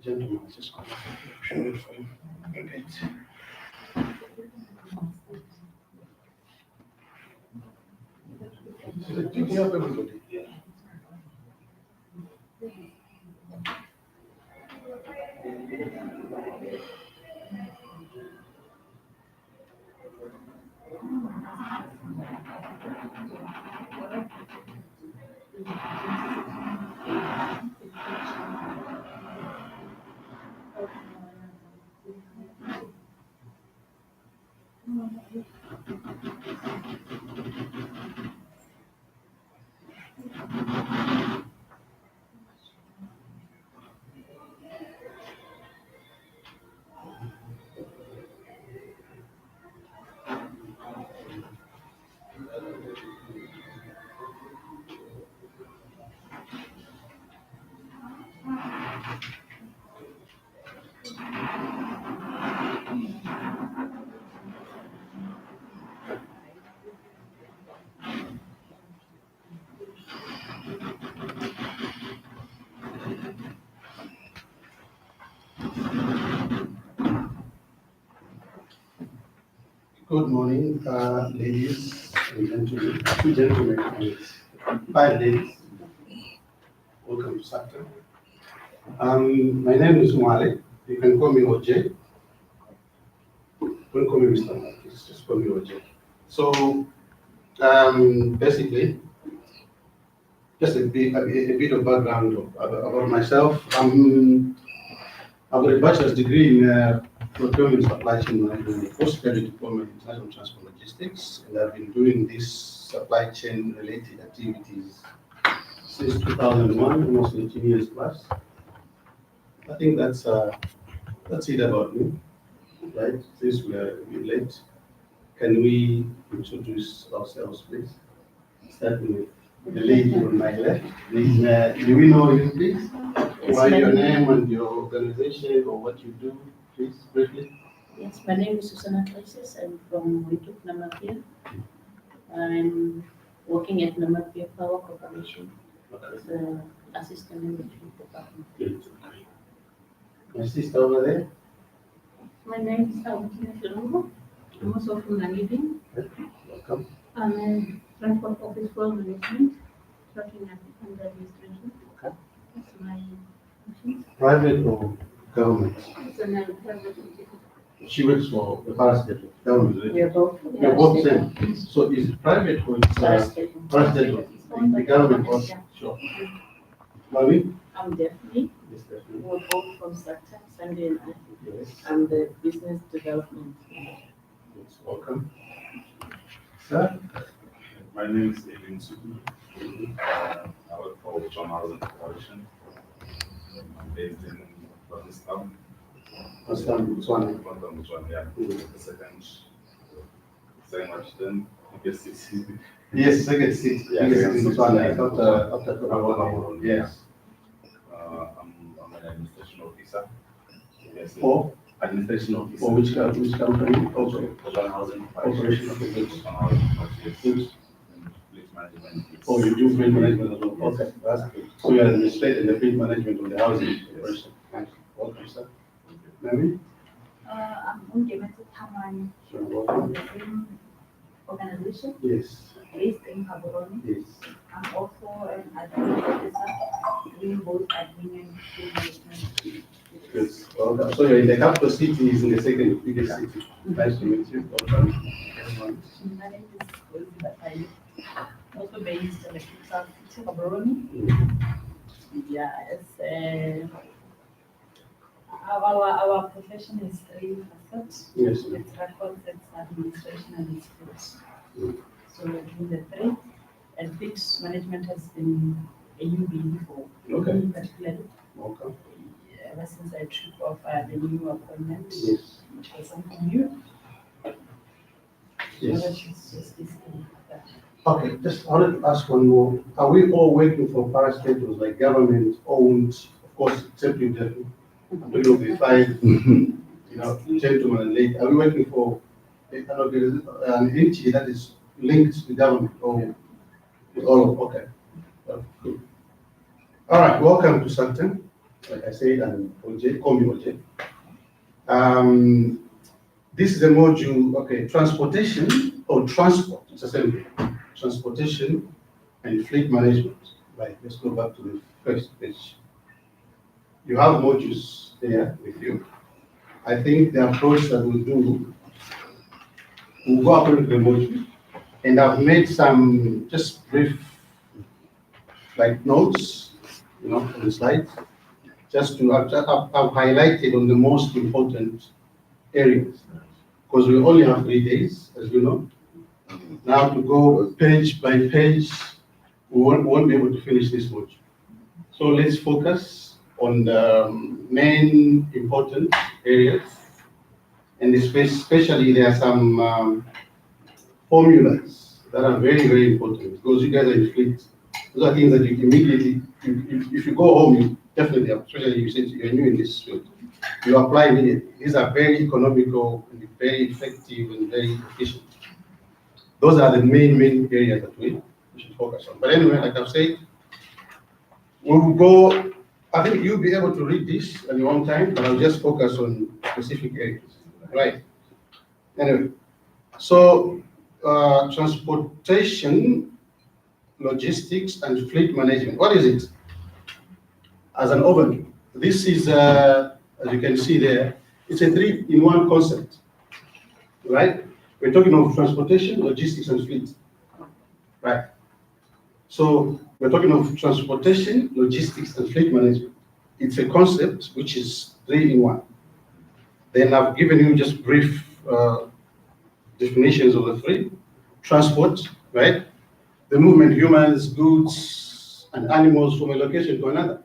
Gentlemen, just come up. Show it for you. Okay. Picking up everybody. Good morning, ladies and gentlemen. Two gentlemen and five ladies. Welcome to SACTA. My name is Mwale. You can call me OJ. Don't call me Mr. Mwale, please. Just call me OJ. So, basically, just a bit of background about myself. I've got a bachelor's degree in procurement, supply chain management, postgraduate diploma in international transport logistics, and I've been doing these supply chain related activities since 2001, almost 18 years plus. I think that's it about me, right? Since we are a bit late, can we introduce ourselves, please? Starting with the lady on my left. Please, do we know you, please? Why your name and your organization or what you do, please, briefly? Yes, my name is Susanna Crisis. I'm from Wituk, Namibia. I'm working at Namibia Power Corporation as an assistant management department. Good. My sister over there? My name is Autina Shirungo. I'm also from Namibia. Welcome. I'm in Transport Office for Management, tracking and administration. Okay. That's my mission. Private or government? It's an private entity. She works for the parastate government. We are both. You're both same. So is it private or it's parastate? The government was, sure. Mavi? I'm Daphne. Yes, definitely. We're both from SACTA, Sunday and I. Yes. I'm the business development. Yes, welcome. Sir? My name is Edwin Suku. I work for John Housing Corporation. I'm based in Pakistan. Pastor Botswana. Yeah. The second much then, I guess it's Yes, second seat. Yeah, Biggest second in seat. Botswana after Kabawa. Yes. I'm an administration officer. Yes. For Administration officer. for which company? Also. For John Housing Corporation Corporation. of the goods. John Housing Corporation. Goods. And fleet management. Oh, you do fleet management as well. Okay, that's good. So you are administrating the fleet management of the housing corporation. Thanks. Welcome, sir. Mary? I'm Ungemete Tamani Sure, from welcome. the same organization Yes, based in Gaborone. yes. I'm also an admin officer doing both admin and field management. Good. Welcome. So you're in the capital city, is in the second biggest city. Nice to meet you. Welcome. My name is Elizabeth Ayi, also based in the capital city of Gaborone. Yeah, it's our profession is three facets. Yes. It's records, it's administration, and it's fleet. Mm. So in the three, and fleet management has been a newbie for Okay. me particularly. Welcome. Ever since I took off the new appointment, Yes. which was something new. So Yes. that's just basically that. Okay, just wanted to ask one more. Are we all working for parastatals, like government owned, of course, except you, Daphne? I'm talking of the five, gentlemen and lady. Are we working for an entity that is linked to the government or with all of, okay. Good. All right, welcome to Sultan. Like I said, and OJ, call me OJ. This is the module, okay, transportation or transport, it's the same thing. Transportation and fleet management. Right, let's go back to the first page. You have modules there with you. I think the approach that we'll do, we'll go according to the module. And I've made some just brief like notes, on the slide, just to, I've highlighted on the most important areas. Because we only have 3 days, as you know. Now to go page by page, we won't be able to finish this module. So let's focus on the main important areas. And especially there are some formulas that are very, very important because you guys are in fleet. Those are things that you immediately, if you go home, you definitely, especially if you say you're new in this field, you apply immediately. These are very economical, and very effective, and very efficient. Those are the main areas that we should focus on. But anyway, like I've said, we will go, I think you'll be able to read this at your own time, but I'll just focus on specific areas, right? Anyway, so transportation, logistics, and fleet management. What is it? As an overview, this is, as you can see there, it's a 3-in-1 concept, right? We're talking of transportation, logistics, and fleet, right? So we're talking of transportation, logistics, and fleet management. It's a concept which is 3-in-1. Then I've given you just brief definitions of the three. Transport, right? The movement of humans, goods, and animals from a location to another.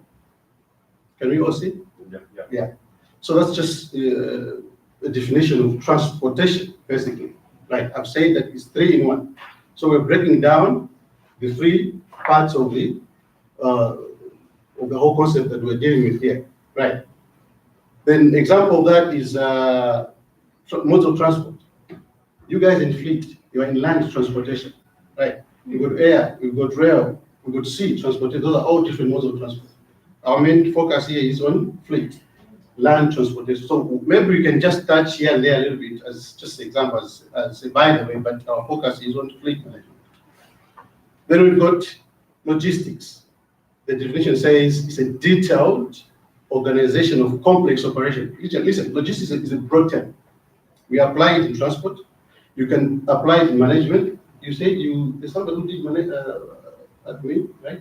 Can we all see? Yeah. So that's just a definition of transportation, basically. Right? I've said that it's 3-in-1. So we're breaking down the 3 parts of the whole concept that we're dealing with here. Right? Then example of that is modes of transport. You guys in fleet, you're in land transportation, right? You've got air, you've got rail, you've got sea transportation. Those are all different modes of transport. Our main focus here is on fleet, land transportation. So maybe we can just touch here and there a little bit as just examples, as by the way, but our focus is on fleet management. Then we've got logistics. The definition says it's a detailed organization of complex operation. Listen, logistics is a broad term. We apply it in transport. You can apply it in management. You say there's somebody who did admin, right?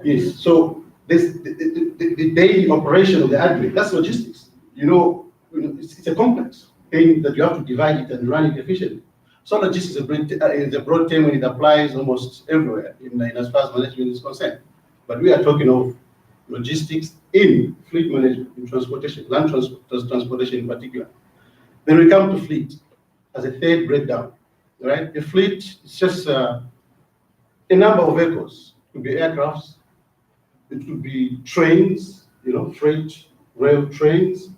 Yes. So this the daily operation of the admin, that's logistics. It's a complex thing that you have to divide it and run it efficiently. So logistics is a broad term and it applies almost everywhere in as far as management is concerned. But we are talking of logistics in fleet management, in transportation, land transportation in particular. Then we come to fleet as a third breakdown, right? The fleet is just a number of vehicles. It could be aircrafts, it could be trains, freight, rail trains,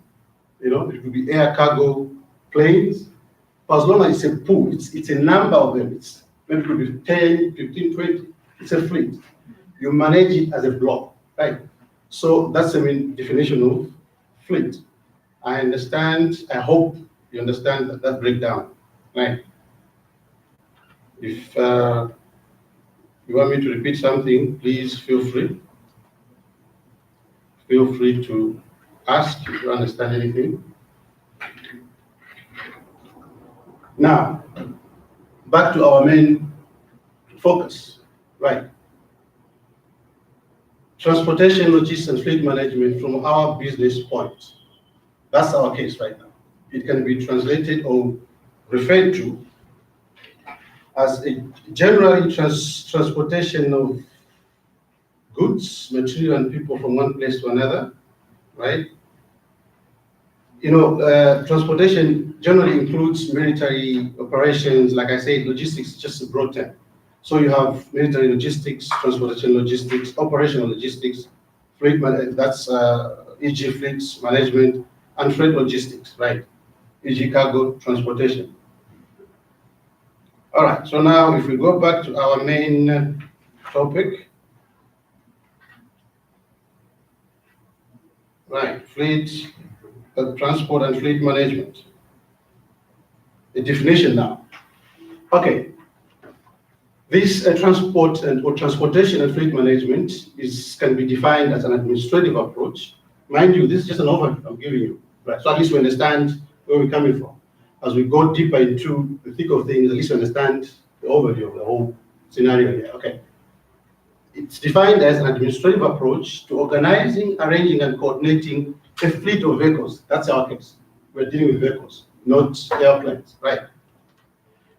it could be air cargo planes. For as long as it's a pool, it's a number of them. Maybe it could be 10, 15, 20. It's a fleet. You manage it as a block, right? So that's the main definition of fleet. I hope you understand that breakdown, right? If you want me to repeat something, please feel free. Feel free to ask if you understand anything. Now, back to our main focus, right? Transportation, logistics, and fleet management from our business point. That's our case right now. It can be translated or referred to as a generally transportation of goods, material, and people from one place to another, right? Transportation generally includes military operations. Like I said, logistics is just a broad term. So you have military logistics, transportation logistics, operational logistics, fleet, that's e.g. fleets management, and freight logistics, right? E.g. cargo transportation. All right, so now if we go back to our main topic. Right, fleet, transport and fleet management. The definition now. Okay. This transport or transportation and fleet management can be defined as an administrative approach. Mind you, this is just an overview I'm giving you, right? So at least we understand where we're coming from. As we go deeper into the thick of things, at least we understand the overview of the whole scenario here. Okay. It's defined as an administrative approach to organizing, arranging, and coordinating a fleet of vehicles. That's our case. We're dealing with vehicles, not airplanes, right?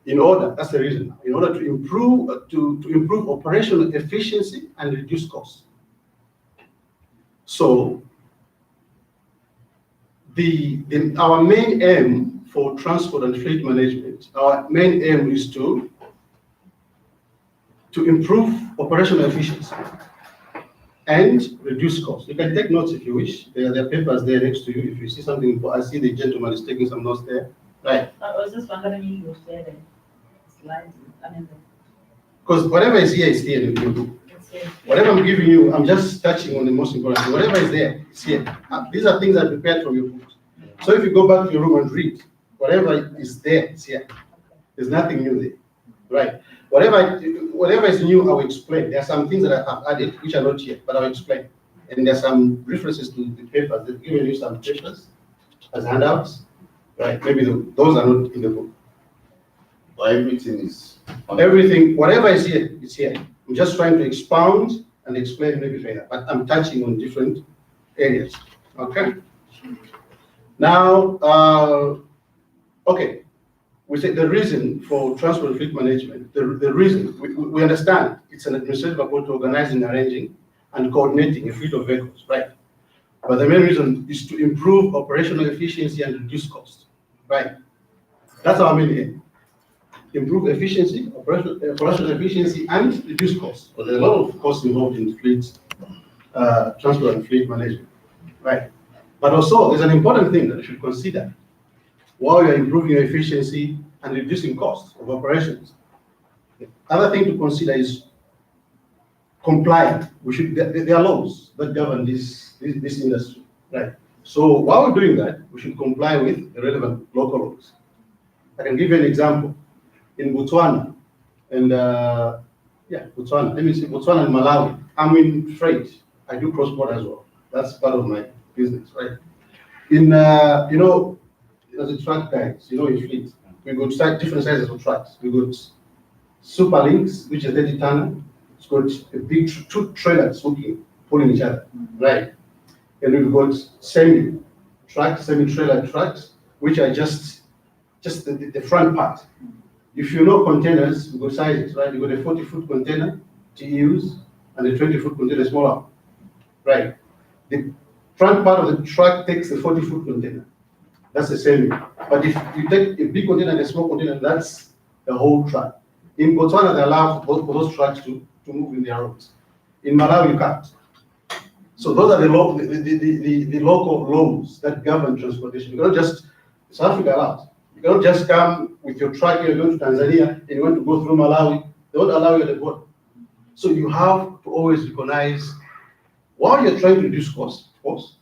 In order, that's the reason, in order to improve operational efficiency and reduce costs. So our main aim for transport and fleet management, our main aim is to improve operational efficiency and reduce costs. You can take notes if you wish. There are papers there next to you. If you see something, I see the gentleman is taking some notes there. Right. I was just wondering if you share the slides. Because whatever is here is here in the book. Whatever I'm giving you, I'm just touching on the most important thing. Whatever is there, it's here. These are things I prepared from your book. So if you go back to your room and read, whatever is there, it's here. There's nothing new there. Right. Whatever is new, I will explain. There are some things that I have added which are not here, but I'll explain. And there's some references to the papers. They've given you some papers as handouts. Right. Maybe those are not in the book. Everything, whatever is here, is here. I'm just trying to expound and explain maybe further, but I'm touching on different areas. Okay. Now, okay. We say the reason for transport and fleet management, the reason, we understand it's an administrative approach to organizing, arranging, and coordinating a fleet of vehicles, right? But the main reason is to improve operational efficiency and reduce costs, right? That's our main aim. Improve efficiency, operational efficiency, and reduce costs. But there's a lot of costs involved in fleet transport and fleet management, right? But also, there's an important thing that you should consider while you're improving your efficiency and reducing costs of operations. The other thing to consider is compliance. There are laws that govern this industry, right? So while we're doing that, we should comply with the relevant local laws. I can give you an example. In Botswana, and Botswana, let me see, Botswana and Malawi, I'm in freight. I do cross-border as well. That's part of my business, right? In, as a truck guys, in fleet, we got different sizes of trucks. We got Super Links, which is 30 tonner. It's got a big two trailers pulling each other, right? And we've got semi-trailer trucks, which are just the front part. If you know containers, we've got sizes, right? You've got a 40-foot container, TEUs, and a 20-foot container, smaller, right? The front part of the truck takes the 40-foot container. That's the same. But if you take a big container and a small container, that's the whole truck. In Botswana, they allow for those trucks to move in their roads. In Malawi, you can't. So those are the local laws that govern transportation. You cannot just, South Africa allows. You cannot just come with your truck, you're going to Tanzania, and you want to go through Malawi. They won't allow you at the border. So you have to always recognize, while you're trying to reduce costs, of course,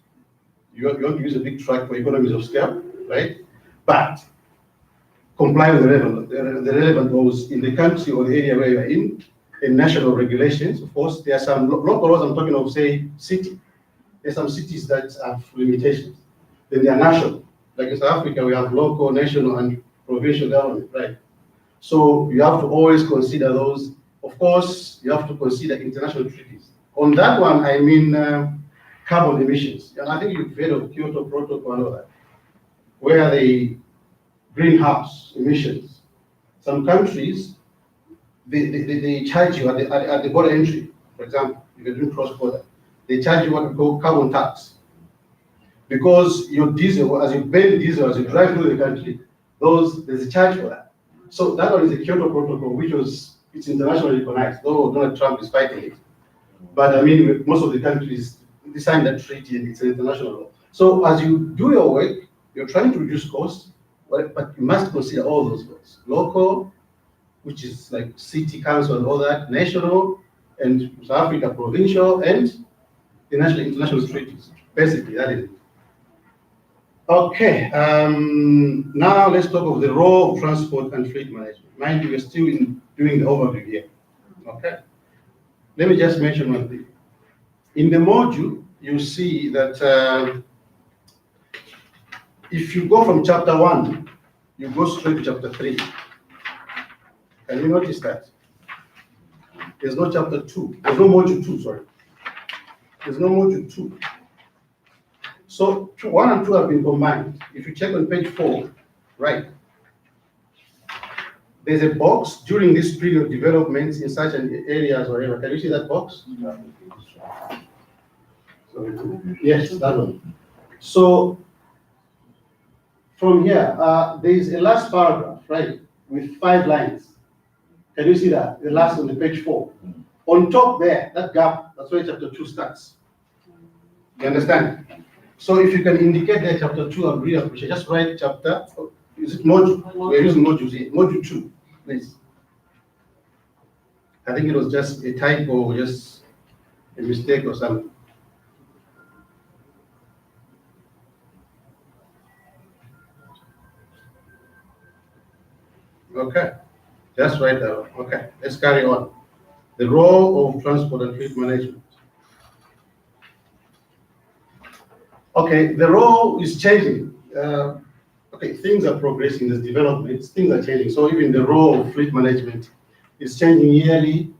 you want to use a big truck for economies of scale, right? But comply with the relevant laws in the country or the area where you're in national regulations. Of course, there are some local laws. I'm talking of, say, city. There's some cities that have limitations. Then they are national. Like in South Africa, we have local, national, and provincial government, right? So you have to always consider those. Of course, you have to consider international treaties. On that one, I mean carbon emissions. And I think you've heard of Kyoto Protocol and all that, where the greenhouse emissions, some countries, they charge you at the border entry, for example, if you're doing cross-border, they charge you what we call carbon tax. Because your diesel, as you burn diesel, as you drive through the country, there's a charge for that. So that one is the Kyoto Protocol, which it's internationally recognized, though Donald Trump is fighting it. But I mean, most of the countries, they signed that treaty and it's an international law. So as you do your work, you're trying to reduce costs, but you must consider all those laws. Local, which is like city council and all that, national, and South Africa provincial and the national international treaties. Basically, that is it. Okay, now let's talk of the role of transport and fleet management. Mind you, we're still doing the overview here. Okay, let me just mention one thing. In the module, you see that if you go from chapter 1, you go straight to chapter 3. Can you notice that? There's no chapter 2. There's no module 2, sorry. There's no module 2. So 1 and 2 have been combined. If you check on page 4, right, there's a box during this period of developments in such an areas or whatever. Can you see that box? Yes, that one. So from here, there is a last paragraph, right, with 5 lines. Can you see that? The last on the page 4. On top there, that gap, that's where chapter 2 starts. You understand? So if you can indicate that chapter 2, I'd really appreciate. Just write chapter, is it module? We're using modules here. Module 2, please. I think it was just a typo or just a mistake or something. Okay, just write that one. Okay, let's carry on. The role of transport and fleet management. Okay, the role is changing. Okay, things are progressing, there's developments, things are changing. So even the role of fleet management is changing yearly,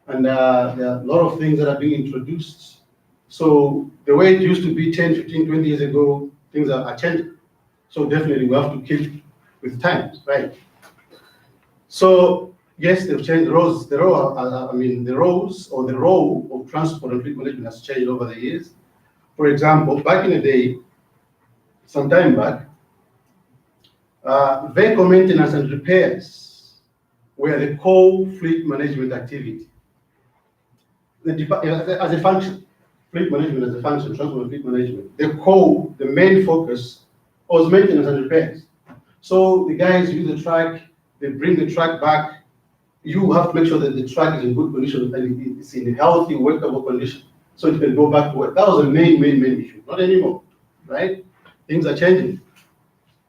and there are a lot of things that are being introduced. So the way it used to be 10, 15, 20 years ago, things are changing. So definitely we have to keep with times, right? So yes, they've changed roles. The role of transport and fleet management has changed over the years. For example, back in the day, some time back, vehicle maintenance and repairs were the core fleet management activity. As a function, fleet management as a function, transport and fleet management, the main focus was maintenance and repairs. So the guys use the truck, they bring the truck back. You have to make sure that the truck is in good condition and it's in a healthy, workable condition, so it can go back to work. That was the main issue. Not anymore, right? Things are changing.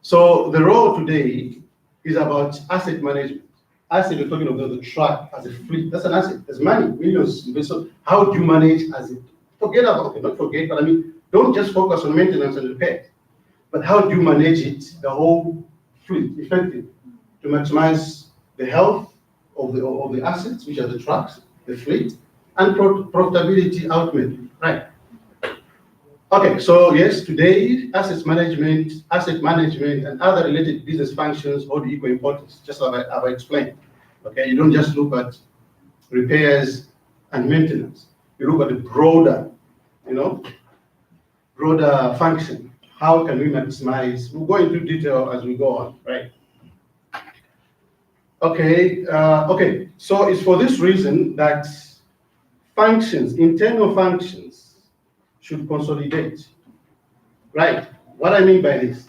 So the role today is about asset management. Asset, we're talking about the truck as a fleet. That's an asset. There's money, millions. So how do you manage as it? Not forget, but I mean, don't just focus on maintenance and repair, but how do you manage it, the whole fleet, effectively, to maximize the health of the assets, which are the trucks, the fleet, and profitability ultimately, right? Okay, so yes, today asset management, and other related business functions hold equal importance, just as I explained. Okay, you don't just look at repairs and maintenance. You look at the broader, broader function. How can we maximize? We'll go into detail as we go on, right? Okay, okay. So it's for this reason that internal functions should consolidate, right? What I mean by this,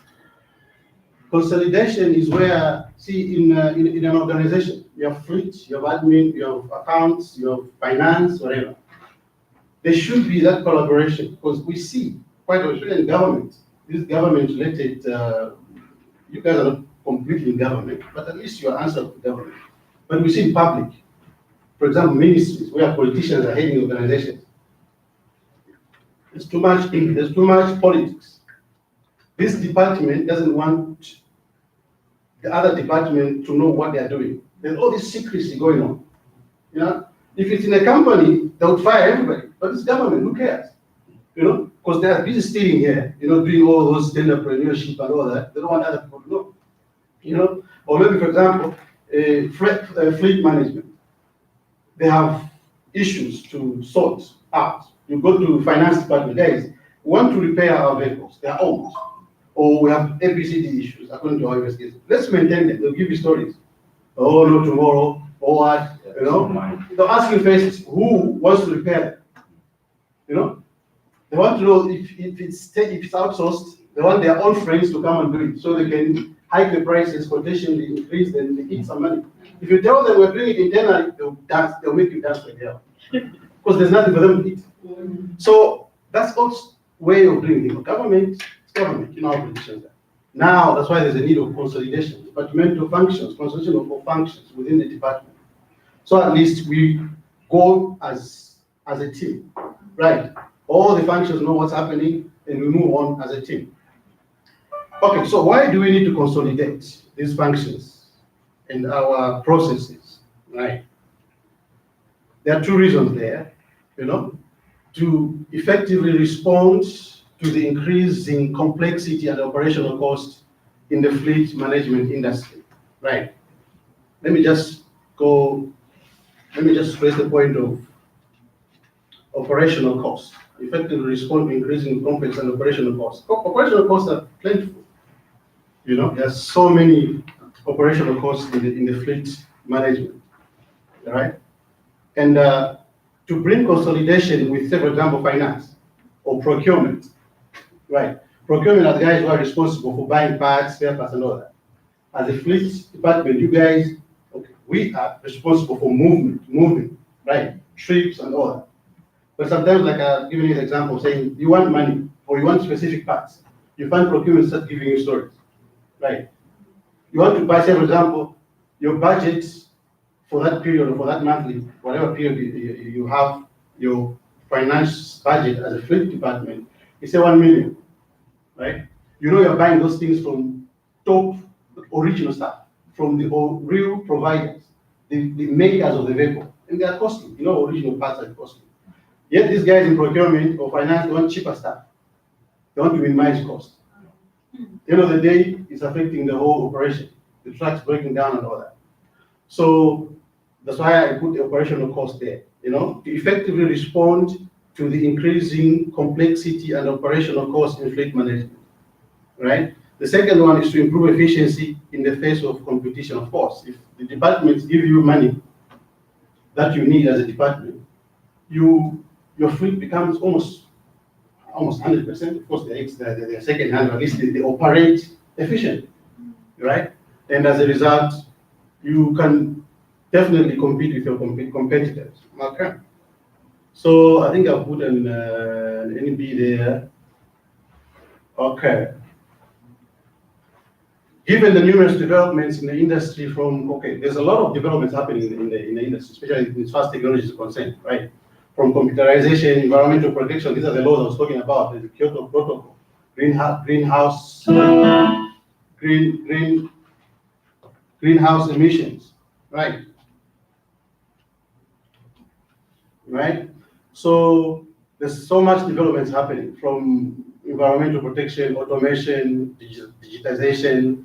consolidation is where, see, in an organization, you have fleet, you have admin, you have accounts, you have finance, whatever. There should be that collaboration, because we see quite often in government, this government-related, you guys are not completely in government, but at least you are answerable to government. But we see in public, for example, ministries where politicians are heading organizations. There's too much politics. This department doesn't want the other department to know what they are doing. There's all this secrecy going on. If it's in a company, they would fire everybody. But it's government, who cares? Because they are busy stealing here, doing all those entrepreneurship and all that. They don't want other people to know. Or maybe, for example, fleet management. They have issues to sort out. You go to finance department, guys, we want to repair our vehicles, they are old. Or we have ABCD issues, according to our investigation. Let's maintain them, they'll give you stories. Oh, no, tomorrow, or what, They're asking first, who wants to repair them? They want to know if it's outsourced, they want their own friends to come and do it, so they can hike the prices, potentially increase, then they eat some money. If you tell them we're doing it internally, they'll make you dance like hell. because there's nothing for them to eat. So that's also way of doing things. Government is government, you know how politicians are. Now, that's why there's a need of consolidation, departmental functions, consolidation of functions within the department. So at least we go as a team, right? All the functions know what's happening, and we move on as a team. Okay, so why do we need to consolidate these functions and our processes, right? There are two reasons there, to effectively respond to the increasing complexity and operational cost in the fleet management industry, right? Let me just raise the point of operational cost. Effectively respond to increasing complex and operational costs. Operational costs are plentiful. There's so many operational costs in the fleet management, right? And to bring consolidation with, say, for example, finance or procurement, right? Procurement are the guys who are responsible for buying parts, spare parts, and all that. As a fleet department, you guys, we are responsible for moving, right? Trips and all that. But sometimes, like I've given you an example, saying you want money or you want specific parts, you find procurement start giving you stories, right? You want to buy, say, for example, your budget for that period or for that monthly, whatever period you have your finance budget as a fleet department, you say 1 million, right? You're buying those things from top original stuff, from the real providers, the makers of the vehicle, and they are costly. Original parts are costly. Yet these guys in procurement or finance, they want cheaper stuff. They want to minimize cost. At the end of the day, it's affecting the whole operation. The trucks breaking down and all that. So that's why I put the operational cost there, to effectively respond to the increasing complexity and operational cost in fleet management, right? The second one is to improve efficiency in the face of competition. Of course, if the departments give you money that you need as a department, your fleet becomes almost 100%. Of course, they're second hand, at least they operate efficiently, right? And as a result, you can definitely compete with your competitors. Okay. So I think I'll put an NB there. Okay. Given the numerous developments in the industry there's a lot of developments happening in the industry, especially as far as technology is concerned, right? From computerization, environmental protection, these are the laws I was talking about, the Kyoto Protocol, greenhouse emissions, right? Right? So there's so much developments happening from environmental protection, automation, digitization,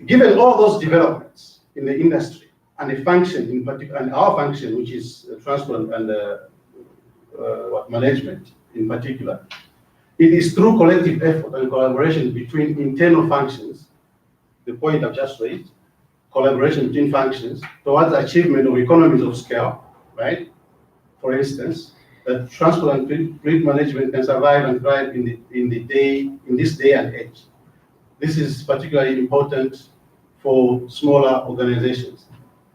Given all those developments in the industry, and the function in particular, and our function, which is transport and management in particular, it is through collective effort and collaboration between internal functions, the point I've just raised, collaboration between functions towards achievement of economies of scale, right? For instance, that transport and fleet management can survive and thrive in this day and age. This is particularly important for smaller organizations.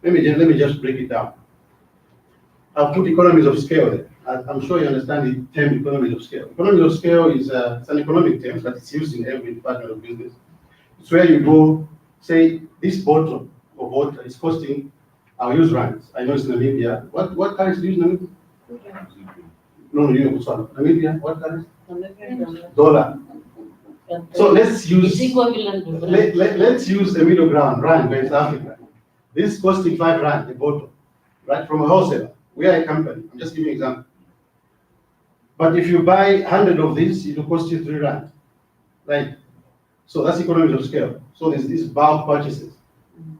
Let me just break it down. I'll put economies of scale there. I'm sure you understand the term economies of scale. Economies of scale is it's an economic term that is used in every department of business. It's where you go, say, this bottle of water is costing, I'll use rands. I know it's Namibia. What currency do you use Namibia? No, sorry. Namibia, what currency? Dollar. So let's use let's use the middle ground, rand, West Africa. This is costing 5 rand a bottle, right? From a wholesaler. We are a company. I'm just giving you an example. But if you buy 100 of these, it will cost you 3 rand, right? So that's economies of scale. So there's these bulk purchases.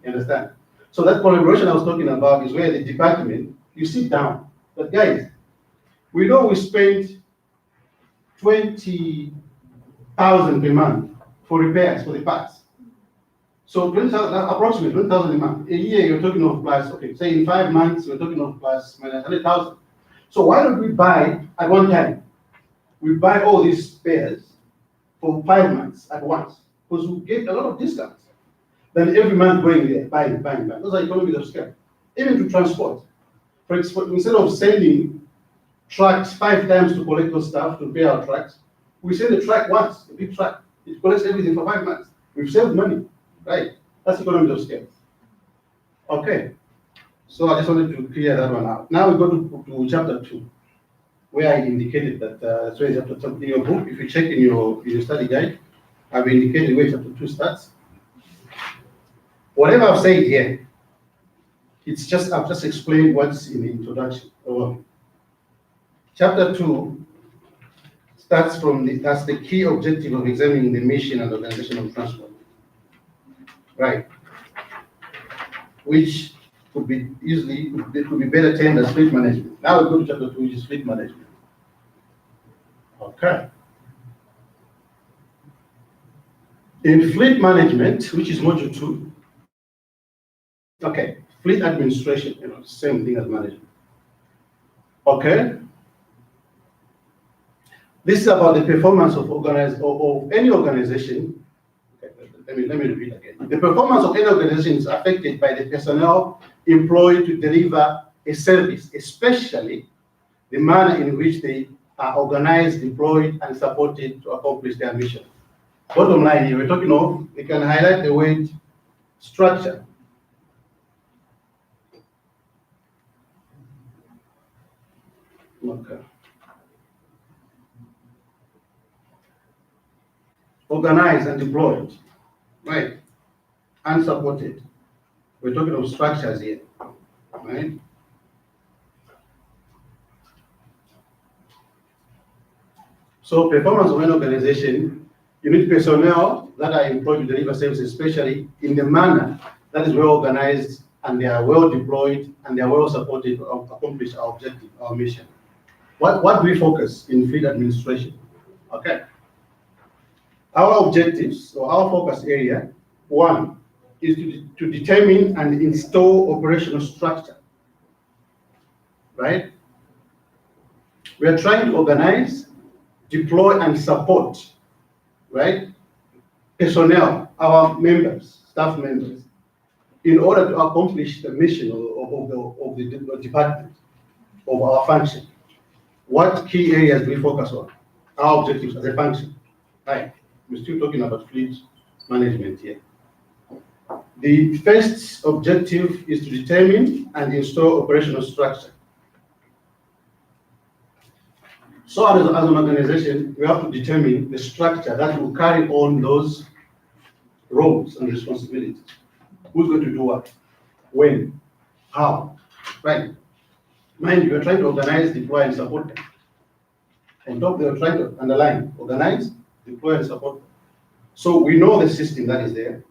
You understand? So that collaboration I was talking about is where the department, you sit down. But guys, we know we spend 20,000 per month for repairs for the parts. So approximately 20,000 a month. A year you're talking of plus, say in 5 months you're talking of plus minus 100,000. So why don't we buy at one time? We buy all these spares for 5 months at once, because we get a lot of discounts. Then every month going there, buying. Those are economies of scale. Even to transport. instead of sending trucks 5 times to collect those stuff, to pay our trucks, we send the truck once, a big truck. It collects everything for 5 months. We've saved money, right? That's economies of scale. Okay. So I just wanted to clear that one out. Now we go to chapter 2, where I indicated that, so in chapter 2 in your book, if you check in your study guide, I've indicated where chapter 2 starts. Whatever I've said here, I've just explained what's in the introduction. Chapter 2 starts from that's the key objective of examining the mission and organization of transport. Right. Which could be better termed as fleet management. Now we go to chapter 2, which is fleet management. Okay. In fleet management, which is module 2, okay, fleet administration, same thing as management. Okay. This is about the performance of any organization. Okay, let me repeat again. The performance of any organization is affected by the personnel employed to deliver a service, especially the manner in which they are organized, deployed, and supported to accomplish their mission. Bottom line here, we're talking of, we can highlight the word structure. Okay. Organized and deployed, right? And supported. We're talking of structures here, right? So performance of an organization, you need personnel that are employed to deliver services, especially in the manner that is well organized and they are well deployed and they are well supported to accomplish our objective, our mission. What do we focus in fleet administration? Okay. Our objectives or our focus area, 1, is to determine and install operational structure, right? We are trying to organize, deploy, and support, right? Personnel, our members, staff members, in order to accomplish the mission of the department, of our function. What key areas do we focus on? Our objectives as a function, right? We're still talking about fleet management here. The first objective is to determine and install operational structure. So as an organization, we have to determine the structure that will carry on those roles and responsibilities. Who's going to do what? When? How? Right? Mind you, we're trying to organize, deploy, and support them. On top, they're trying to underline, organize, deploy, and support them. So we know the system that is there,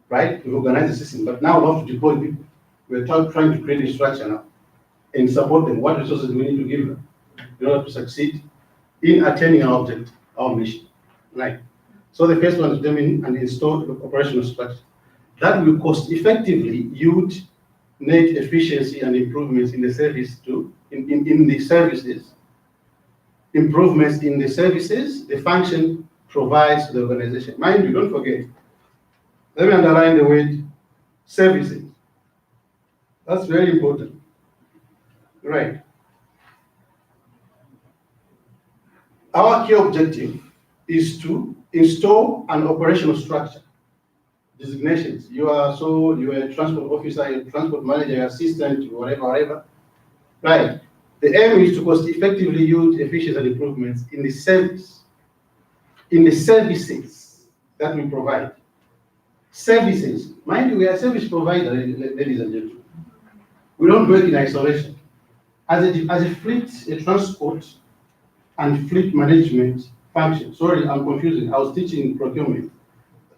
right? We organize the system, but now we have to deploy people. We're trying to create a structure now and support them. What resources do we need to give them in order to succeed in attaining our objective, our mission, right? So the first one is determine and install the operational structure. That will cost effectively yield net efficiency and improvements in the service in the services, improvements in the services the function provides to the organization. Mind you, don't forget, let me underline the word services. That's very important, right? Our key objective is to install an operational structure. Designations. You are a transport officer, you're a transport manager, you're assistant, whatever. Right. The aim is to cost effectively use efficiency and improvements in the service, in the services that we provide. Services. Mind you, we are a service provider, ladies and gentlemen. We don't work in isolation. As a fleet, a transport and fleet management function. Sorry, I'm confusing. I was teaching procurement,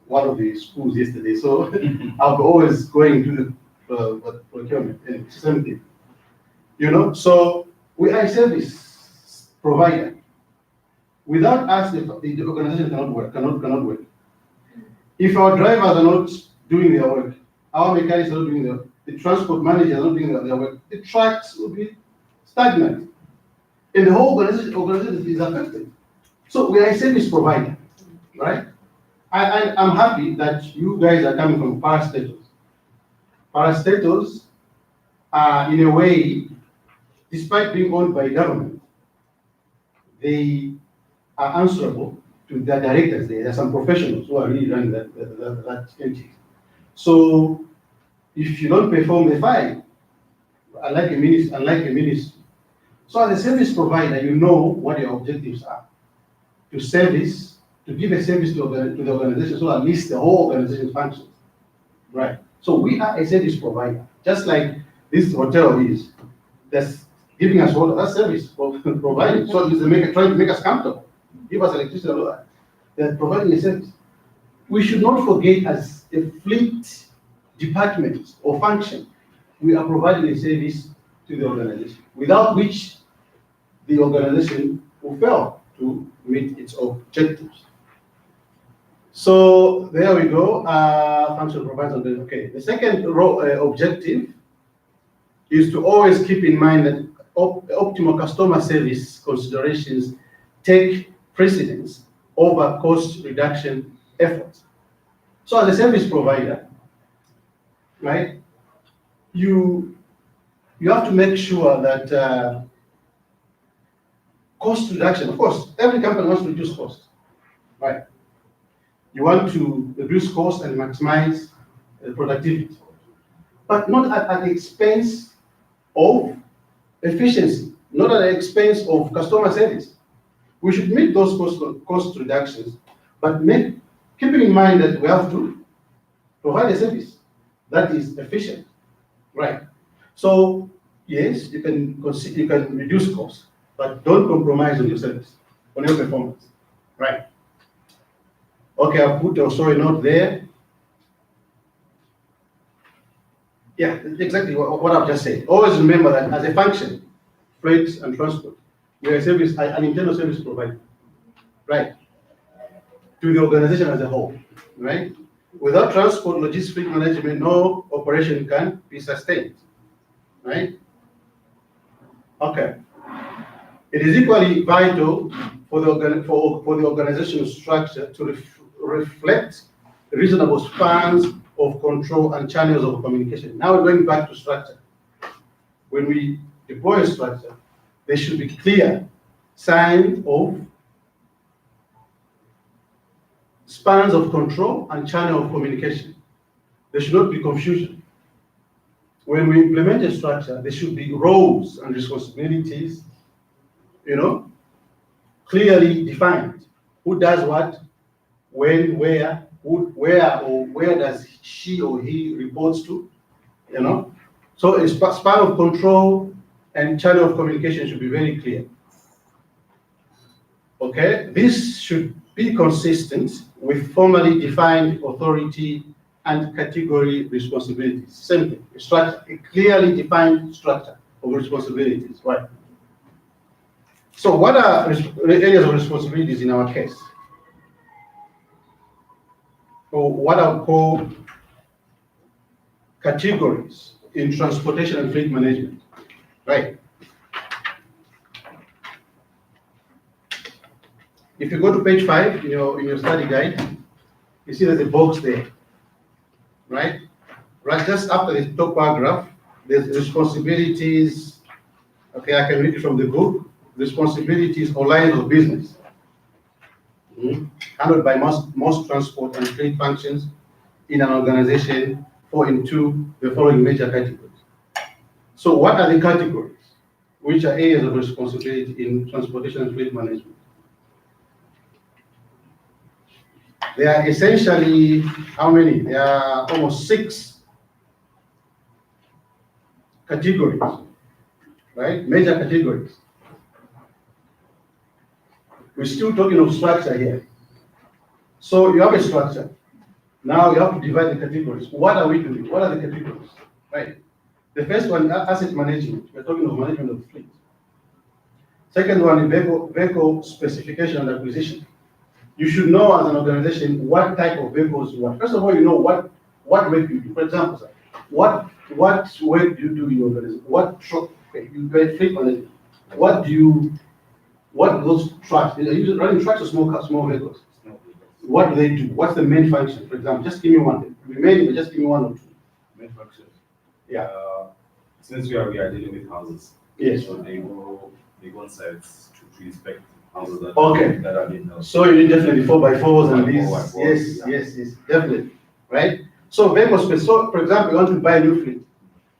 one of the schools yesterday, so I'm always going to the procurement and same thing. So we are a service provider. Without us, the organization cannot work. If our drivers are not doing their work, our mechanics are not doing their work, the transport managers are not doing their work, the tracks will be stagnant. And the whole organization is affected. So we are a service provider, right? I'm happy that you guys are coming from parastatals. Parastatals in a way, despite being owned by government, they are answerable to the directors. There are some professionals who are really running that entity. So if you don't perform, they fine. Unlike a ministry. So as a service provider, you know what your objectives are. To give a service to the organization, so at least the whole organization functions. Right. So we are a service provider, just like this hotel is. That's giving us all that service providing. So they're trying to make us comfortable, give us electricity and all that. They're providing a service. We should not forget, as a fleet department or function, we are providing a service to the organization, without which the organization will fail to meet its objectives. So there we go. Function provides. Okay. The second objective is to always keep in mind that optimal customer service considerations take precedence over cost reduction efforts. So as a service provider, right, you have to make sure that cost reduction, of course, every company wants to reduce cost, right? You want to reduce cost and maximize productivity, but not at the expense of efficiency, not at the expense of customer service. We should make those cost reductions, but keeping in mind that we have to provide a service that is efficient, right? So yes, you can reduce costs, but don't compromise on your service, on your performance, right? Okay, I'll put also a note there. Yeah, exactly what I've just said. Always remember that as a function, freight and transport, we are an internal service provider, right? To the organization as a whole, right? Without transport, logistics, fleet management, no operation can be sustained, right? Okay. It is equally vital for the organizational structure to reflect reasonable spans of control and channels of communication. Now we're going back to structure. When we deploy a structure, there should be clear signs of spans of control and channel of communication. There should not be confusion. When we implement a structure, there should be roles and responsibilities, clearly defined. Who does what, when, where does she or he reports to, So a span of control and channel of communication should be very clear. Okay, this should be consistent with formally defined authority and category responsibilities. Same thing, a clearly defined structure of responsibilities, right? So what are areas of responsibilities in our case? Or what I'll call categories in transportation and fleet management, right? If you go to page 5 in your study guide, you see there's a box there, right? Right, just after the top paragraph, there's responsibilities. Okay, I can read it from the book. Responsibilities or lines of business handled by most transport and fleet functions in an organization fall into the following major categories. So what are the categories? Which are areas of responsibility in transportation and fleet management? There are essentially, how many? There are almost 6 categories, right? Major categories. We're still talking of structure here. So you have a structure. Now you have to divide the categories. What are we doing? What are the categories? Right. The first one, asset management. We're talking of management of the fleet. Second one, vehicle specification and acquisition. You should know as an organization what type of vehicles you want. First of all, you know what work you do. For example, sir, what work do you do in your organization? What truck? You do fleet management. What those trucks? Are you running trucks or small vehicles? What do they do? What's the main function? For example, just give me one. Just give me one or two. Main function. Yeah. since we are dealing with houses, Yes. so they go on sites to inspect houses that Okay. that are being held. So you need definitely 4x4s and 4x4, these. Yes, yeah. yes, definitely. Right? So very much specific. So, for example, you want to buy a new fleet,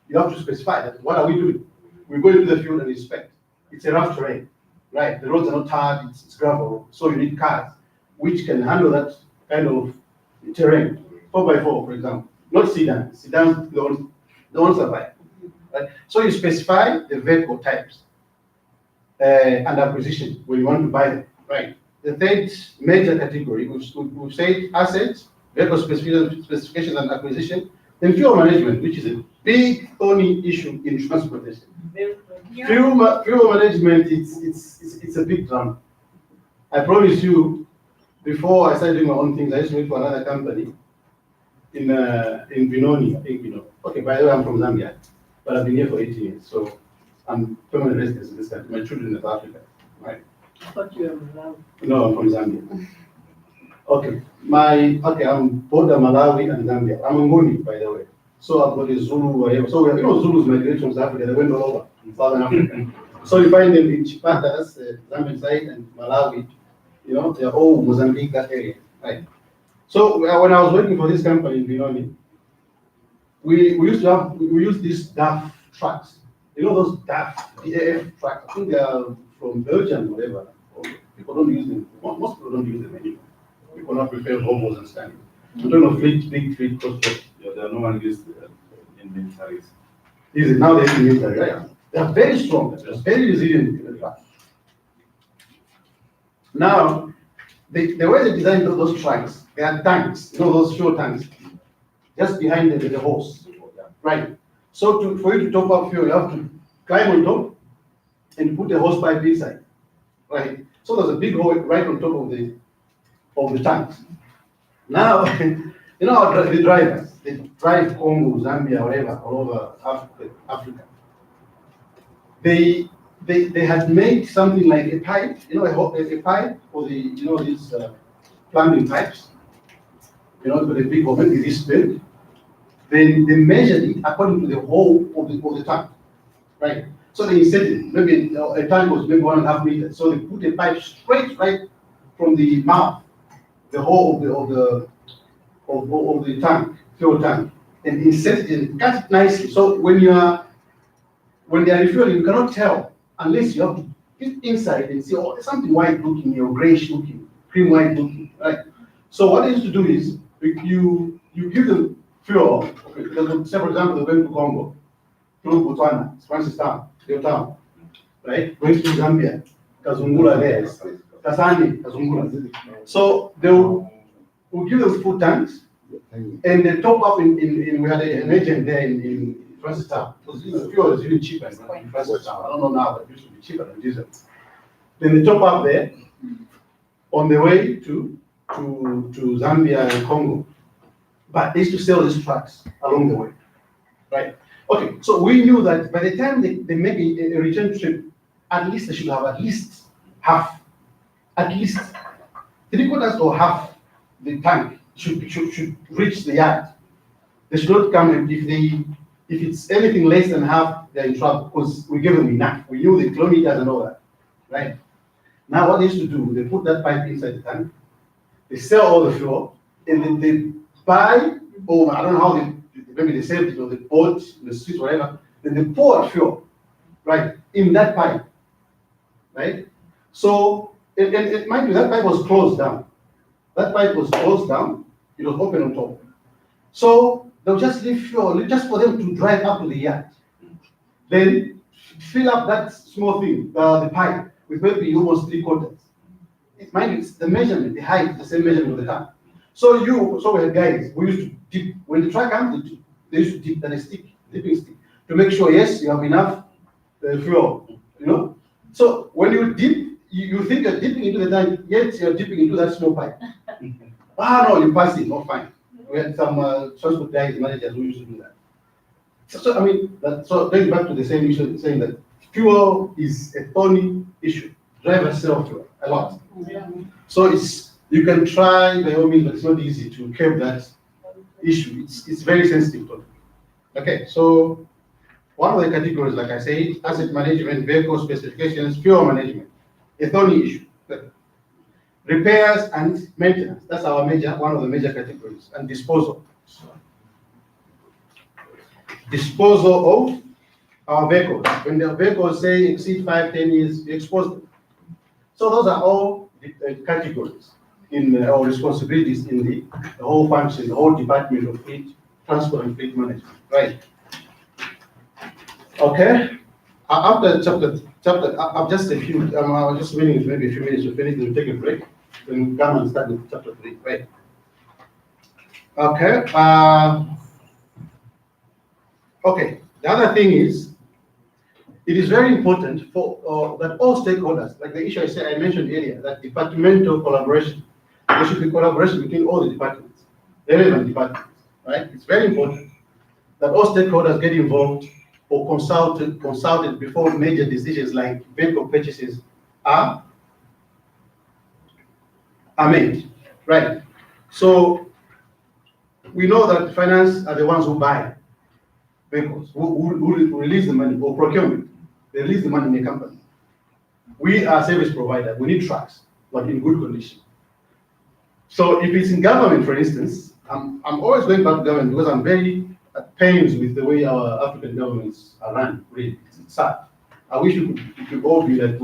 you have to specify that. What are we doing? We go into the field and inspect. It's a rough terrain, right? The roads are not hard, it's gravel, so you need cars which can handle that kind of terrain. 4x4, for example, not sedans. Sedans don't survive. Right? So you specify the vehicle types and acquisition when you want to buy them, right? The third major category, we've said assets, vehicle specification and acquisition, then fuel management, which is a big thorny issue in transportation. Fuel management, it's a big drama. I promise you, before I started doing my own things, I used to work for another company in Benoni, I think you know. Okay, by the way, I'm from Zambia, but I've been here for 18 years, so I'm permanent resident in this country. My children are Africa, right? I thought you were Malawi. No, I'm from Zambia. Okay, I'm border Malawi and Zambia. I'm a Ngoni, by the way. So I've got a Zulu, whatever. So you know Zulus migrated from South Africa, they went all over in Southern Africa. So you find them in Chipata, that's the Zambian side, and Malawi, you know, they're all Mozambique, that area, right? So when I was working for this company in Benoni, we used these DAF trucks. You know those DAF trucks? I think they are from Belgium, whatever. People don't use them. Most people don't use them anymore. People now prefer Volvos and Scania. I'm talking of big fleet cross-border. Yeah, they are no one used in militaries. Is it now they're in military, right? They are very strong, they're very resilient in the truck. Now, the way they designed those trucks, they are tanks, you know those fuel tanks, just behind the hose, right? So for you to top up fuel, you have to climb on top and put the hose pipe inside, right? So there's a big hole right on top of the tanks. Now, you know the drivers, they drive Congo, Zambia, whatever, all over Africa. They had made something like a pipe, you know, a pipe for the, you know, these plumbing pipes, you know, with a big hole, maybe this big. Then they measured it according to the hole of the tank, right? So they inserted maybe a tank was maybe 1.5 meters, so they put a pipe straight right from the mouth, the hole of the tank, fuel tank, and inserted it and cut it nicely. So when they are refueling, you cannot tell unless you have to get inside and see, oh, there's something white looking or grayish looking, cream white looking, right? So what they used to do is you give them fuel. Okay, say for example, they're going to Congo, through Botswana, Francis Town, your town, right? Going to Zambia, Kazungula there, Kasani, Kazungula. So they will give them full tanks, and they top up in we had an agent there in Francis Town. Because fuel is really cheaper in Francis Town. I don't know now, but it used to be cheaper than diesel. Then they top up there on the way to Zambia and Congo. But they used to sell these trucks along the way, right? Okay, so we knew that by the time they make a return trip, at least they should have at least half, at least 3/4 or half the tank should reach the yard. They should not come, and if it's anything less than half, they're in trouble because we gave them enough. We knew the kilometers and all that, right? Now what they used to do, they put that pipe inside the tank, they sell all the fuel, and then they buy, or I don't know how maybe they saved it or they bought in the streets, whatever, then they pour fuel, right, in that pipe, right? So, and mind you, that pipe was closed down. That pipe was closed down, it was open on top. So, they'll just leave fuel, just for them to drive up to the yard. Then, fill up that small thing, the pipe, with maybe almost 3/4. Mind you, it's the measurement, the height, the same measurement of the tank. So we had guys, we used to dip, when the truck comes, they used to dip that dipping stick, to make sure, yes, you have enough fuel, you know? So when you dip, you think you're dipping into the tank, yet you're dipping into that small pipe. No, you pass it, not fine. We had some transport guys, managers who used to do that. So I mean, so going back to the same issue, saying that fuel is a thorny issue. Drivers sell fuel a lot. Yeah. So you can try by all means, but it's not easy to curb that issue. It's very sensitive topic. Okay, so One of the categories, like I say, asset management, vehicle specifications, fuel management, a thorny issue. Repairs and maintenance, that's our one of the major categories, and disposal. Disposal of our vehicles. When the vehicles say exceed 5-10 years, we expose them. So those are all the categories in our responsibilities in the whole function, the whole department of fleet transport and fleet management, right? Okay. After chapter, I've just a few. I'm just waiting maybe a few minutes to finish. We'll take a break. Then come and start with chapter 3, right? Okay. Okay. The other thing is, it is very important for that all stakeholders, like the issue I mentioned earlier, that departmental collaboration. There should be collaboration between all the departments, the relevant departments, right? It's very important that all stakeholders get involved or consulted before major decisions like vehicle purchases are made, right? So we know that finance are the ones who buy vehicles, who release the money, or procurement, they release the money in the company. We are service provider, we need trucks, but in good condition. So if it's in government, for instance, I'm always going back to government because I'm very at pains with the way our African governments are run, really. It's sad. I wish it could all be like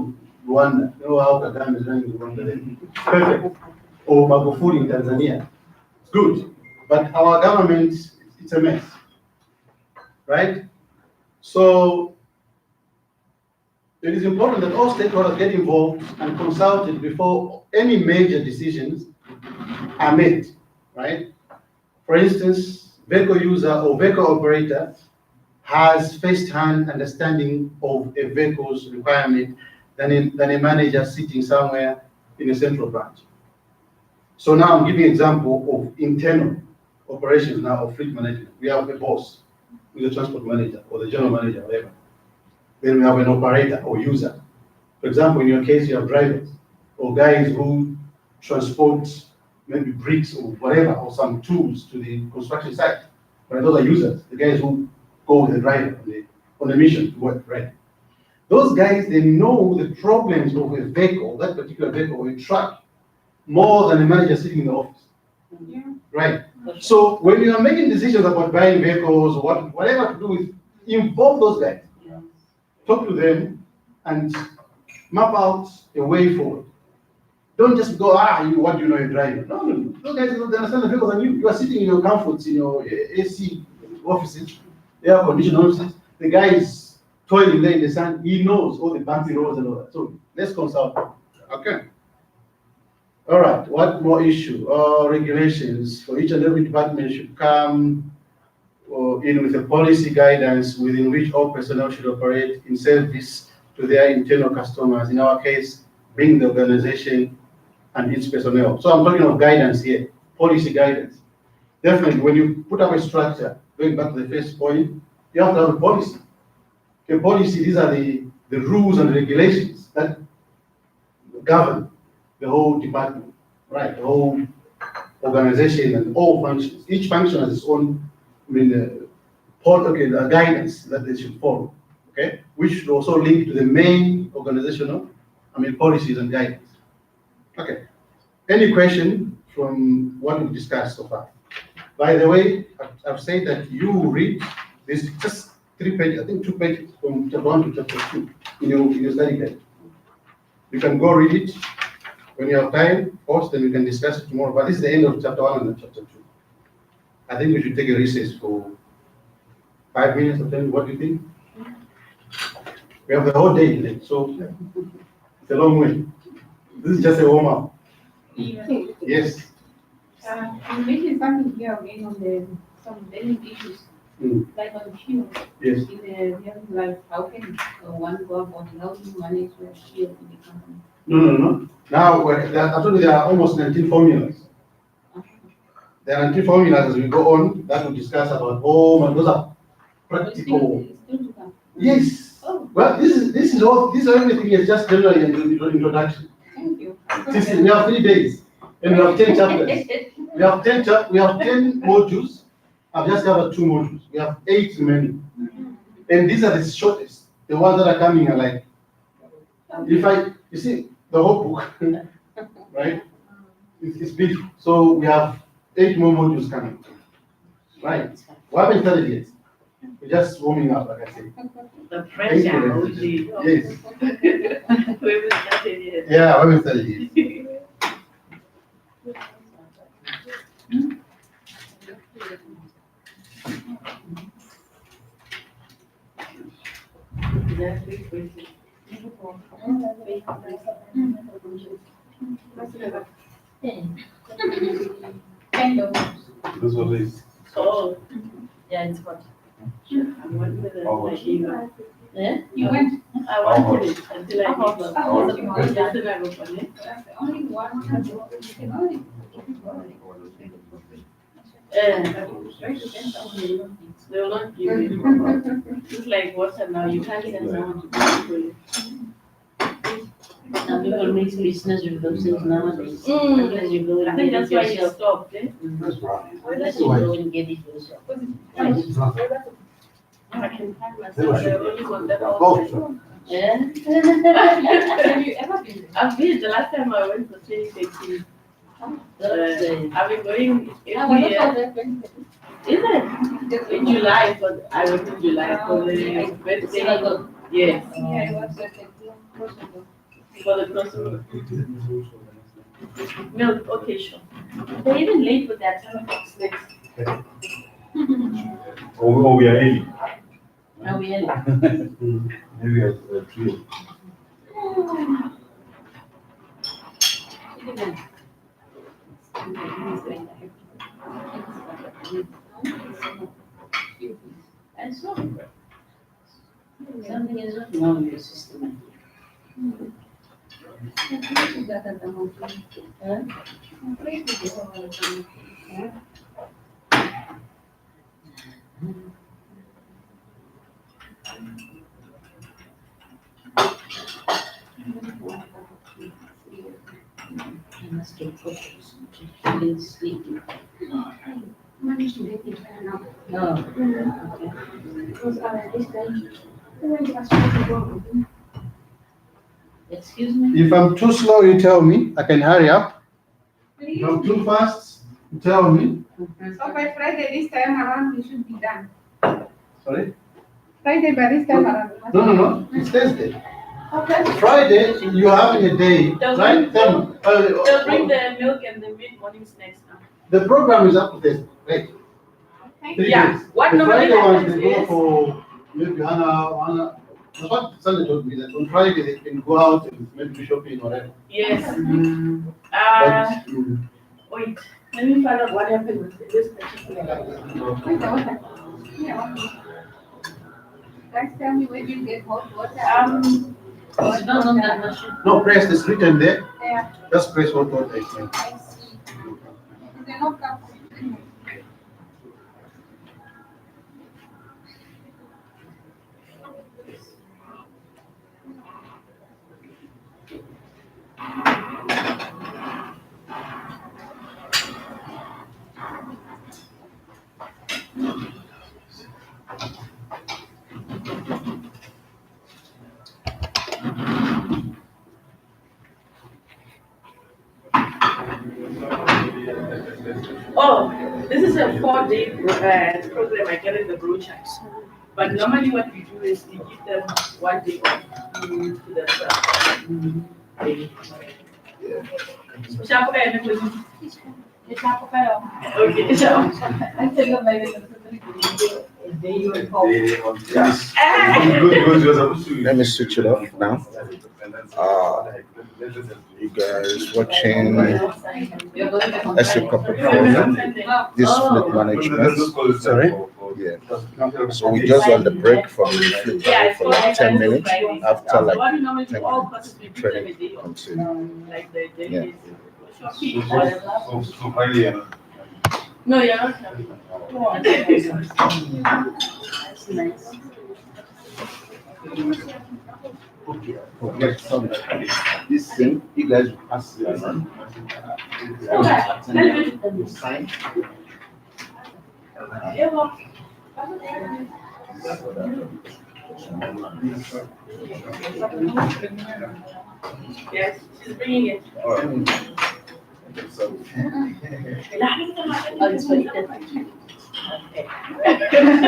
Rwanda. You know how Kagame is running Rwanda then. Perfect. Or Magufuli in Tanzania. It's good. But our government, it's a mess. Right? So it is important that all stakeholders get involved and consulted before any major decisions are made, right? For instance, vehicle user or vehicle operator has first-hand understanding of a vehicle's requirement than a manager sitting somewhere in a central branch. So now I'm giving an example of internal operations now of fleet management. We have a boss, who is the transport manager or the general manager, whatever. Then we have an operator or user. For example, in your case, you have drivers or guys who transport maybe bricks or whatever, or some tools to the construction site. Right? Those are users, the guys who go with the driver on a mission to work, right? Those guys, they know the problems of a vehicle, that particular vehicle or a truck, more than a manager sitting in the office. Yeah. Right? So when you are making decisions about buying vehicles or whatever to do with, involve those guys. Yeah. Talk to them and map out a way forward. Don't just go, what do you know you're driving? No. Those guys don't understand the vehicles, and you are sitting in your comforts, in your AC offices, air conditioned offices. The guy is toiling there in the sun. He knows all the bumpy roads and all that. So let's consult. Okay. All right. What more issue? Regulations for each and every department should come in with a policy guidance within which all personnel should operate in service to their internal customers. In our case, being the organization and its personnel. So I'm talking of guidance here, policy guidance. Definitely, when you put up a structure, going back to the first point, you have to have a policy. A policy, these are the rules and regulations that govern the whole department, right? The whole organization and all functions. Each function has its own, guidance that they should follow, okay? Which should also link to the main organizational, policies and guidance. Okay. Any question from what we've discussed so far? By the way, I've said that you read this just 3 pages, I think 2 pages from chapter 1 to chapter 2 in your study guide. You can go read it when you have time, post, and we can discuss it tomorrow. But this is the end of chapter 1 and chapter 2. I think we should take a recess for 5 minutes or 10. What do you think? We have the whole day today, so it's a long way. This is just a warm up. Yes. You mentioned something here again on some burning issues, like on fuel. Yes. In the real life, how can one go about how to manage your fuel in the company? No. Now, I told you there are almost 19 formulas. There are 19 formulas as we go on that we'll discuss about home, and those are practical. Still to come. Yes. Oh, Well, this is everything is just generally an introduction. thank you. We have 3 days and we have 10 chapters. We have 10 modules. I've just covered 2 modules. We have 8 remaining. And these are the shortest. The ones that are coming are like, you see, the whole book, right? It's big. So we have 8 more modules coming. Right. We haven't started yet. We're just warming up, like I said. The Thank pressure, you. OG. Yes. We haven't started yet. Yeah, we haven't started yet. Kind of. This was it. Oh, yeah, it's what? I wanted it. Oh, I gave up. Yeah? You went, I wanted it until I gave up. Oh, Because that's when I was on it. that's the only one. You can only. Very depends. They will not give it. It's like water now, you can't send someone to do it. Some people make business with themselves nowadays. Unless you go I and think get that's it why you yourself. stopped, eh? That's right. Unless you go and get it yourself. I can find myself, the only one that Oh, Yeah? Have you ever been there? I've been, the last time I went was 2018. That's, I've been going I every was year. also there 20. Is it? In July, but I went in July for the birthday. Synagogue. Yes, Yeah, it was at the crossover. for the crossover. Milk occasion. They're even late with that 10 o'clock snacks. Oh, we are early. Now we are. Maybe a trio. I saw it. Something is not wrong with the system. Huh? I must get photos. Feeling sleepy. Managed to get it now. No. Okay. Because this time, when it was supposed to go, Excuse me? if I'm too slow, you tell me. I can hurry up. If I'm please. too fast, you tell me. So by Friday, this time around, we should be done. Sorry? Friday, by this time around. we must No, no, be no. It's Thursday. Okay. Friday, you're having a day, right? Tell me. They'll bring the milk and the mid-morning snacks now. The program is up to Thursday, right? Okay. 3 Yeah. days. What The normally Friday ones, happens they go is- for maybe Hannah. That's what Sunday told me, that on Friday they can go out and maybe do shopping or whatever. Yes. But, Wait, let me find out what happened with this particular. Wait, yeah. Guys, tell me when you get hot water. It's not on that machine. no, press is written there. Yeah, Just press what I say. I see. They're not cups. Oh, this is a 4-day program I get in the brochure. But normally what we do is we give them 1 day off to themselves. Ushapuka ya nikuzi. Okay, so. I tell you, my Let me switch it off now. You guys watching SU Corporate Program, this fleet management. Sorry? Yeah. So we just on the break from fleet Yeah, for like 10 minutes after like What we normally do, 10 all minutes. courses we give them a Training day off. continue. Like the day Yeah. is shopping, whatever. So Friday, No, you're not coming. That's nice. Okay, sorry. This thing, you guys will pass it around. Okay. Sign. Yeah, well, Yes, she's bringing it. Oh, it's for you. Okay. I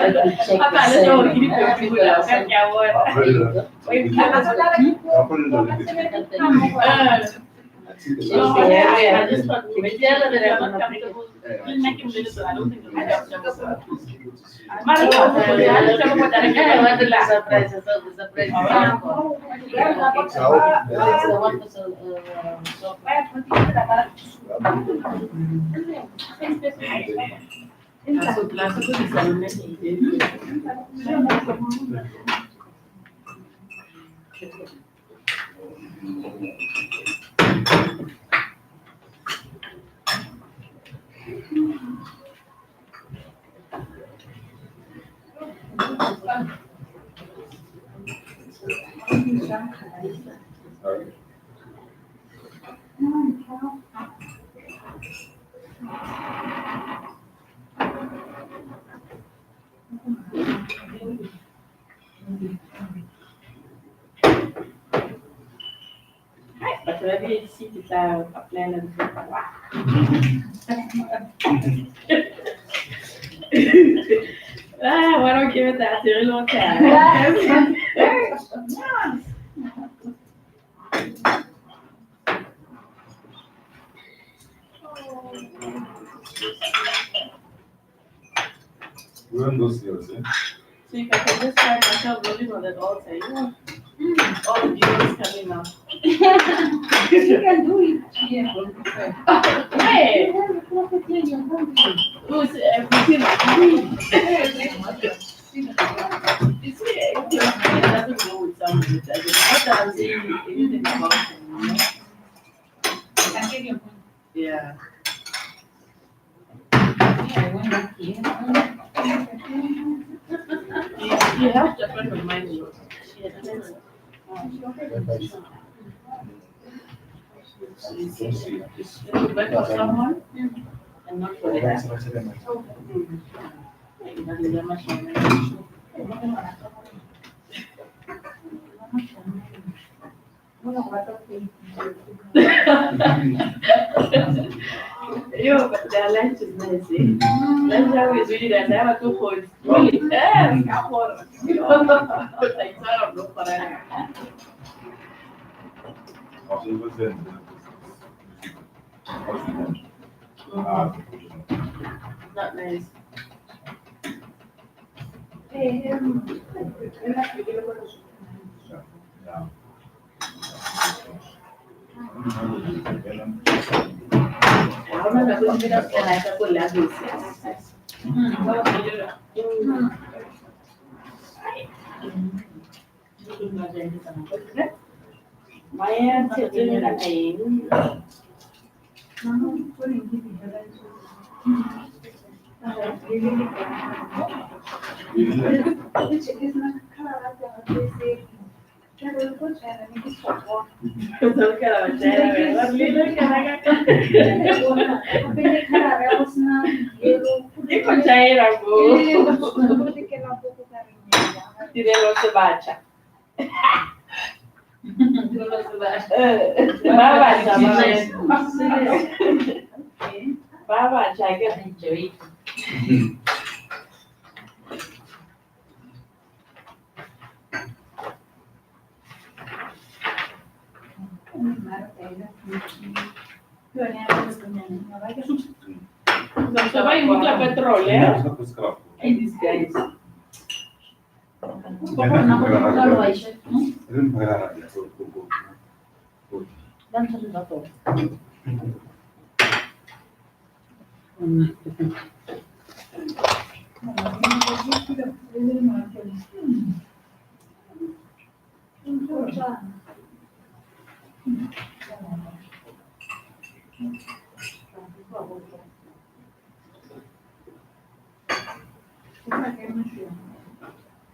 will check Apa, the let's go. same. Give it to people. Kan kawan. Wait, I just thought maybe tell her that I'm not comfortable. We'll make him little, so I don't think he'll have trouble. Surprise, surprise. But maybe see the plan and why don't give it that to a little time? We won't go see us, eh? So if I can just find myself rolling on that altar, all the demons coming out. You can do it. Yeah. Hey, who's everything? You see, it doesn't go with somebody. It doesn't. Not that I'm saying anything about it. Yeah. He helped a friend of mine. She had friends. You went for someone and not for the Yo, but their lunch is nice, eh? Lunch hour is really nice. I have a 2 points. Really? Yes, come on. Like, I don't know for that. Also, it was then. Not nice. Ahora me voy a mirar que la esta con las luces. Maya ce tun da kai. Iko chaira go. Tire lo se bacha. Baba chama. Baba chaga enjoy. So vai muita petróleo. Hey, these guys.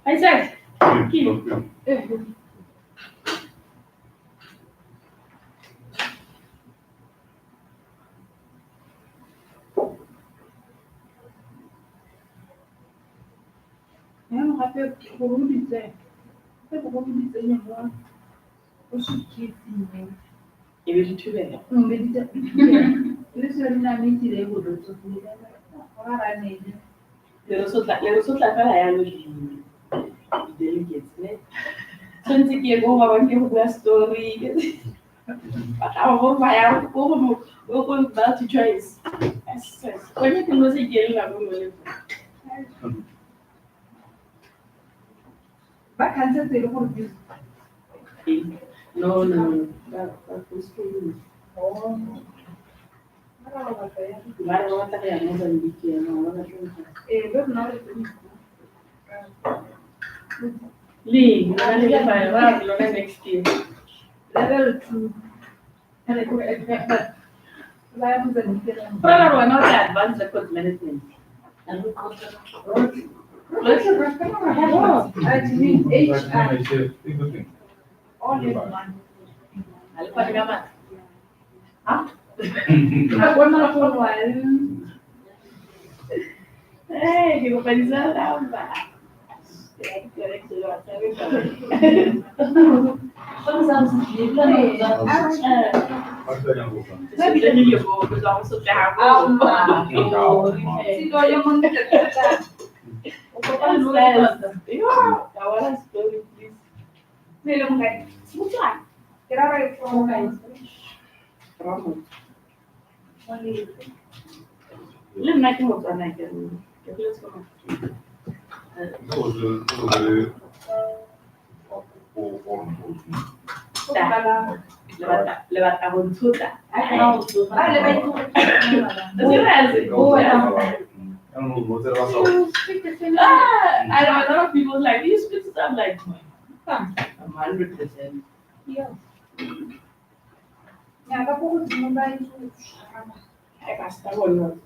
Isaac. le so tla fela ya lo delegates ne tshwantse ke go ba ke go bua story ba tla go ba ya go multi choice when you can say ke la go le Ba cancer se lo por no that was true Mara no ta ya no dan dike no wala tun pero no le Lee, nani ya ba ba lo next year. level 2 and it but life is an Para lo no te advanced record management. actually HR all in one Alikuwa ni kama Hakuna kwa wale kikupandisha namba. Levanta consulta. I know a lot of people like these speak stuff like I'm 100%. I can start one.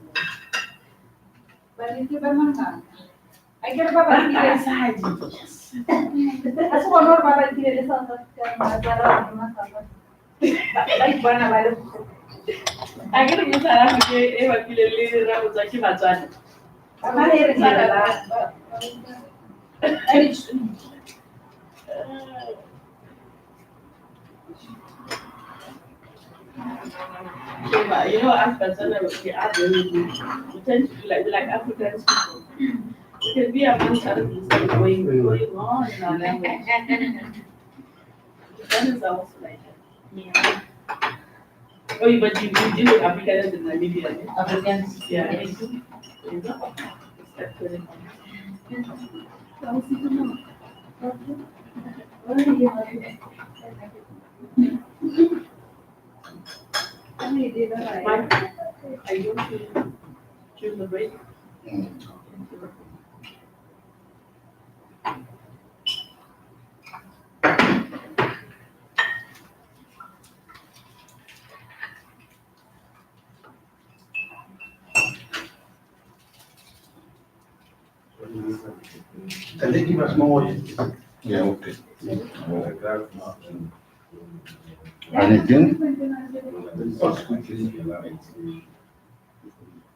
I get about Yes. That's what not about the like one about I get to use that if you know, as person, we are we tend to do like African people. It can be amongst other things that are going on in our language. That is also like that. Yeah. Oh, but you deal with Africans in Namibia. Africans. Yeah. Yes. You know? It's actually fine. Are you going to choose the break? Can they give us more? Yeah, okay. Anything?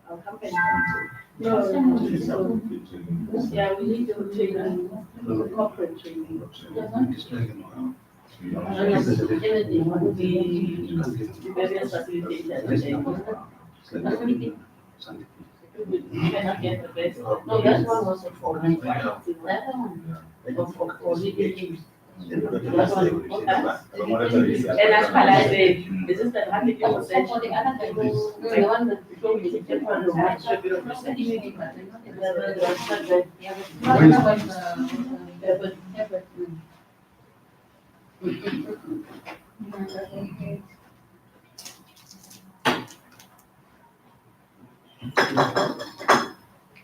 I'll come back. No. Yeah, we need to training, corporate training. The various facilitators. You cannot get the best. No, that one was for my that one was for living. And as far as this is the one that you For said. the other people, the one that Before we take it from the right, should be of research.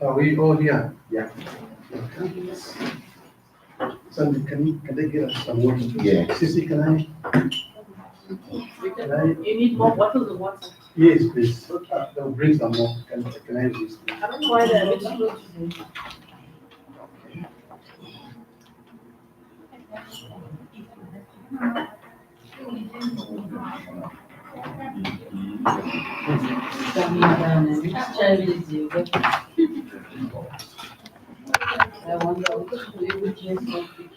Are we all here? Yeah. Sandy, can they get us some water? Yeah. Sissy, can I? You need more bottles of water. Yes, please. They'll bring some more. Can I use this? I don't know why they're a bit slow today. I wonder which years of